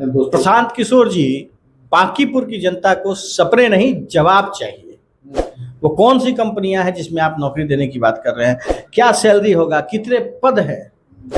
अपने दोस्तों। प्रशांत किशोर जी, बांकीपुर की जनता को सपने नहीं जवाब चाहिए। वो कौन सी कंपनियां हैं जिसमें आप नौकरी देने की बात कर रहे हैं? क्या सैलरी होगा? कितने पद है?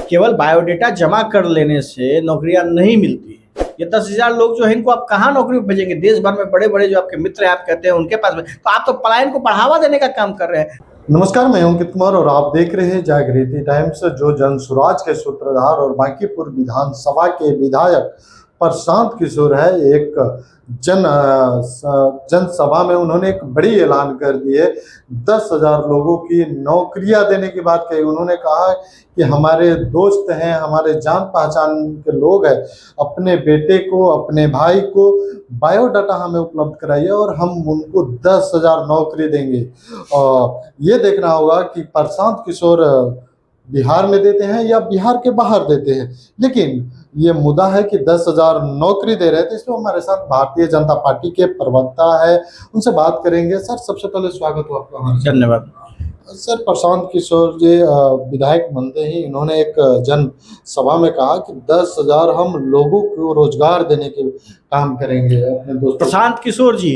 केवल बायोडेटा जमा कर लेने से नौकरियां नहीं मिलती है। ये 10,000 लोग जो है, इनको आप कहाँ नौकरी पे भेजेंगे? देश भर में बड़े बड़े जो आपके मित्र हैं, आप कहते हैं उनके पास में, तो आप तो पलायन को बढ़ावा देने का काम कर रहे हैं। नमस्कार, मैं अंकित कुमार और आप देख रहे हैं जागृति टाइम्स। जो जन सुराज के सूत्रधार और बांकीपुर विधानसभा के विधायक प्रशांत किशोर है, एक जनसभा में उन्होंने एक बड़ी ऐलान कर दी है। 10,000 लोगों की नौकरियां देने की बात कही। उन्होंने कहा कि हमारे दोस्त हैं, हमारे जान पहचान के लोग हैं, अपने बेटे को, अपने भाई को बायोडाटा हमें उपलब्ध कराइए और हम उनको 10,000 नौकरी देंगे। और ये देखना होगा कि प्रशांत किशोर बिहार में देते हैं या बिहार के बाहर देते हैं, लेकिन ये मुद्दा है कि 10,000 नौकरी दे रहे थे। इसमें हमारे साथ भारतीय जनता पार्टी के प्रवक्ता है, उनसे बात करेंगे। सर, सबसे पहले स्वागत हो आपका हमारे। धन्यवाद सर, प्रशांत किशोर जी विधायक बनते ही इन्होंने एक जन सभा में कहा कि 10,000 हम लोगों को रोजगार देने के काम करेंगे अपने दोस्तों। प्रशांत किशोर जी,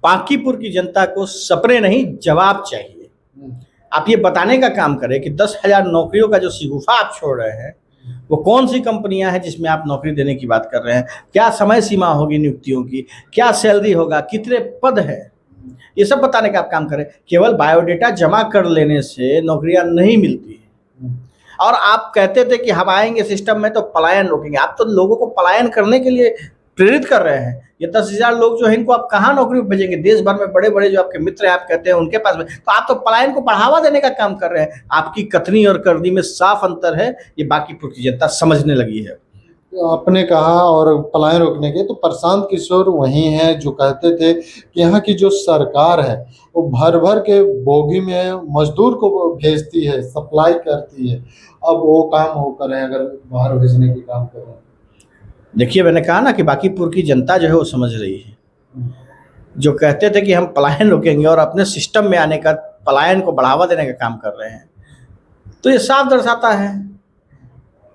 बांकीपुर की जनता को सपने नहीं जवाब चाहिए। आप ये बताने का काम करें कि 10,000 नौकरियों का जो शिगुफा आप छोड़ रहे हैं, वो कौन सी कंपनियां हैं जिसमें आप नौकरी देने की बात कर रहे हैं? क्या समय सीमा होगी नियुक्तियों की? क्या सैलरी होगा? कितने पद है? ये सब बताने का आप काम करें। केवल बायोडेटा जमा कर लेने से नौकरियां नहीं मिलती है। और आप कहते थे कि हम आएंगे सिस्टम में तो पलायन रोकेंगे। आप तो लोगों को पलायन करने के लिए प्रेरित कर रहे हैं। ये 10,000 लोग जो है, इनको आप कहाँ नौकरी पे भेजेंगे? देश भर में बड़े बड़े जो आपके मित्र हैं, आप कहते हैं उनके पास में, तो आप तो पलायन को बढ़ावा देने का काम कर रहे हैं। आपकी कथनी और करनी में साफ अंतर है। ये बांकीपुर की जनता समझने लगी है। आपने कहा और पलायन रोकने के, तो प्रशांत किशोर वही हैं जो कहते थे कि यहाँ की जो सरकार है वो भर भर के बोगी में मजदूर को भेजती है, सप्लाई करती है। अब वो काम वो करें, अगर बाहर भेजने की काम करें। देखिए, मैंने कहा ना कि बांकीपुर की जनता जो है वो समझ रही है। जो कहते थे कि हम पलायन रोकेंगे और अपने सिस्टम में आने का, पलायन को बढ़ावा देने का काम कर रहे हैं, तो ये साफ दर्शाता है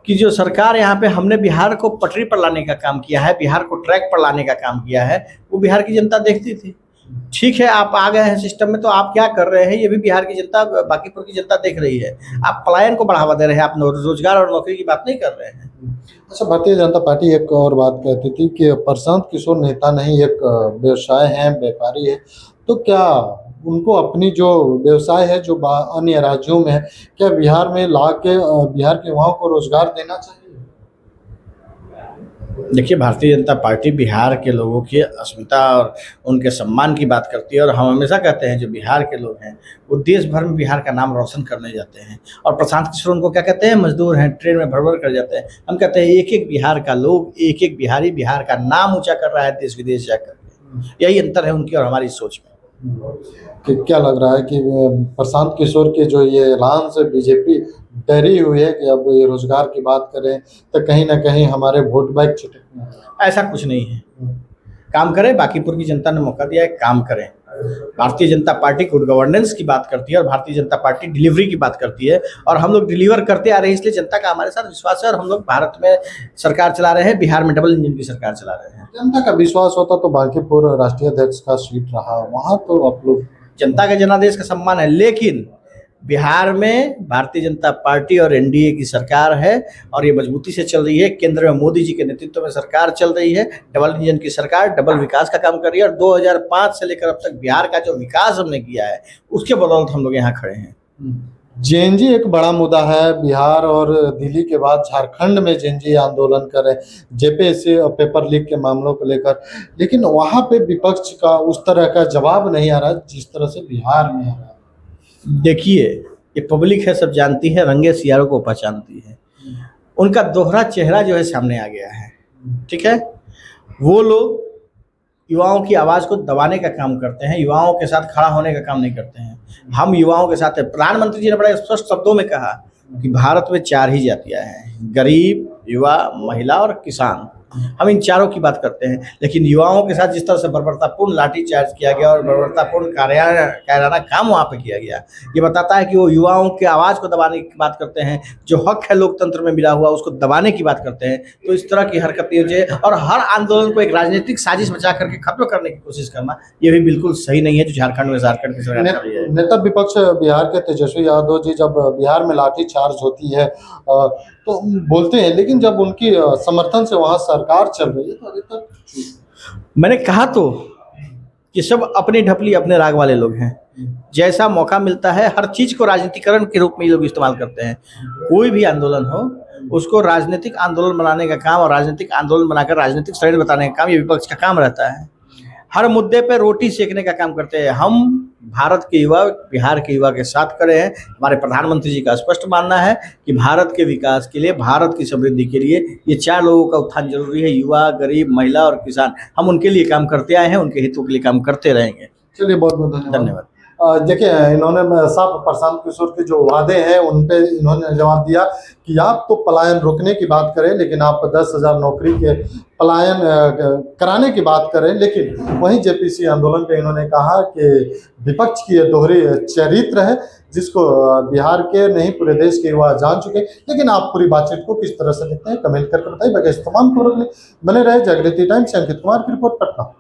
कि जो सरकार यहाँ पे, हमने बिहार को पटरी पर लाने का काम किया है, बिहार को ट्रैक पर लाने का काम किया है, वो बिहार की जनता देखती थी। ठीक है, आप आ गए हैं सिस्टम में, तो आप क्या कर रहे हैं ये भी बिहार की जनता, बांकीपुर की जनता देख रही है। आप पलायन को बढ़ावा दे रहे हैं, आप रोजगार और नौकरी की बात नहीं कर रहे हैं। अच्छा, भारतीय जनता पार्टी एक और बात कहती थी कि प्रशांत किशोर नेता नहीं, एक व्यवसाय है, व्यापारी है। तो क्या उनको अपनी जो व्यवसाय है जो अन्य राज्यों में है, क्या बिहार में ला के बिहार के युवाओं को रोजगार देना चाहिए? देखिए, भारतीय जनता पार्टी बिहार के लोगों की अस्मिता और उनके सम्मान की बात करती है। और हम हमेशा कहते हैं जो बिहार के लोग हैं वो देश भर में बिहार का नाम रोशन करने जाते हैं। और प्रशांत किशोर उनको क्या कहते हैं? मजदूर हैं, ट्रेन में भर कर जाते हैं। हम कहते हैं एक एक बिहार का लोग, एक एक बिहारी बिहार का नाम ऊँचा कर रहा है देश विदेश जाकर। यही अंतर है उनकी और हमारी सोच में। कि क्या लग रहा है कि प्रशांत किशोर के जो ये ऐलान से बीजेपी डरी हुई है कि अब ये रोजगार की बात करें तो कहीं ना कहीं हमारे वोट बैंक छुटे? ऐसा कुछ नहीं है। काम करें, बांकीपुर की जनता ने मौका दिया है, काम करें। Bharatiya Janata party good governance की बात करती है और भारतीय जनता पार्टी डिलीवरी की बात करती है, और हम लोग डिलीवर करते आ रहे हैं। इसलिए जनता का हमारे साथ विश्वास है और हम लोग भारत में सरकार चला रहे हैं, बिहार में डबल इंजन की सरकार चला रहे हैं। जनता का विश्वास होता तो बांकीपुर राष्ट्रीय अध्यक्ष का सीट रहा, वहाँ तो आप लोग। जनता के जनादेश का सम्मान है, लेकिन बिहार में भारतीय जनता पार्टी और एनडीए की सरकार है और ये मजबूती से चल रही है। केंद्र में मोदी जी के नेतृत्व में सरकार चल रही है, डबल इंजन की सरकार, डबल विकास का काम कर रही है। और 2005 से लेकर अब तक बिहार का जो विकास हमने किया है उसके बदौलत हम लोग यहाँ खड़े हैं। जेएनजी एक बड़ा मुद्दा है। बिहार और दिल्ली के बाद झारखंड में जेएनजी आंदोलन कर रहे, जेपीएससी पेपर लीक के मामलों को लेकर, लेकिन वहाँ पे विपक्ष का उस तरह का जवाब नहीं आ रहा जिस तरह से बिहार में आ रहा है। देखिए, ये पब्लिक है, सब जानती है, रंगे सियारों को पहचानती है। उनका दोहरा चेहरा जो है सामने आ गया है। ठीक है, वो लोग युवाओं की आवाज़ को दबाने का काम करते हैं, युवाओं के साथ खड़ा होने का काम नहीं करते हैं। हम युवाओं के साथ हैं। प्रधानमंत्री जी ने बड़े स्पष्ट शब्दों में कहा कि भारत में 4 ही जातियां हैं, गरीब, युवा, महिला और किसान। हम इन चारों की बात करते हैं, लेकिन युवाओं के साथ जिस तरह से बर्बरतापूर्ण लाठीचार्ज किया गया और बर्बरतापूर्ण कायराना काम वहाँ पे किया गया, ये बताता है कि वो युवाओं के आवाज़ को दबाने की बात करते हैं, जो हक है लोकतंत्र में मिला हुआ उसको दबाने की बात करते हैं। तो इस तरह की हरकतें जो और हर आंदोलन को एक राजनीतिक साजिश बचा करके खत्म करने की कोशिश करना, ये भी बिल्कुल सही नहीं है जो झारखंड की सरकार कर रही है। नेता विपक्ष बिहार के तेजस्वी यादव जी जब बिहार में लाठीचार्ज होती है तो बोलते हैं, लेकिन जब उनकी समर्थन से वहाँ सरकार चल रही है तो अभी तक मैंने कहा तो कि सब अपनी ढपली अपने राग वाले लोग हैं। जैसा मौका मिलता है हर चीज़ को राजनीतिकरण के रूप में ये लोग इस्तेमाल करते हैं। कोई भी आंदोलन हो उसको राजनीतिक आंदोलन बनाने का काम और राजनीतिक आंदोलन बनाकर राजनीतिक शरीर बताने का काम ये विपक्ष का काम रहता है। हर मुद्दे पे रोटी सेकने का काम करते हैं। हम भारत के युवा, बिहार के युवा के साथ खड़े हैं। हमारे प्रधानमंत्री जी का स्पष्ट मानना है कि भारत के विकास के लिए, भारत की समृद्धि के लिए ये 4 लोगों का उत्थान जरूरी है, युवा, गरीब, महिला और किसान। हम उनके लिए काम करते आए हैं, उनके हितों के लिए काम करते रहेंगे। चलिए, बहुत बहुत धन्यवाद। देखिए, इन्होंने साफ प्रशांत किशोर के जो वादे हैं उन पे इन्होंने जवाब दिया कि आप तो पलायन रोकने की बात करें, लेकिन आप 10,000 नौकरी के पलायन कराने की बात करें। लेकिन वहीं जेपीसी आंदोलन पे इन्होंने कहा कि विपक्ष की ये दोहरी चरित्र है जिसको बिहार के नहीं पूरे देश के युवा जान चुके। लेकिन आप पूरी बातचीत को किस तरह से देखते हैं, कमेंट करके बताइए। बाकी इस तमाम खबरों के लिए बने रहे जागृति टाइम्स से। अंकित कुमार की रिपोर्ट, पटना।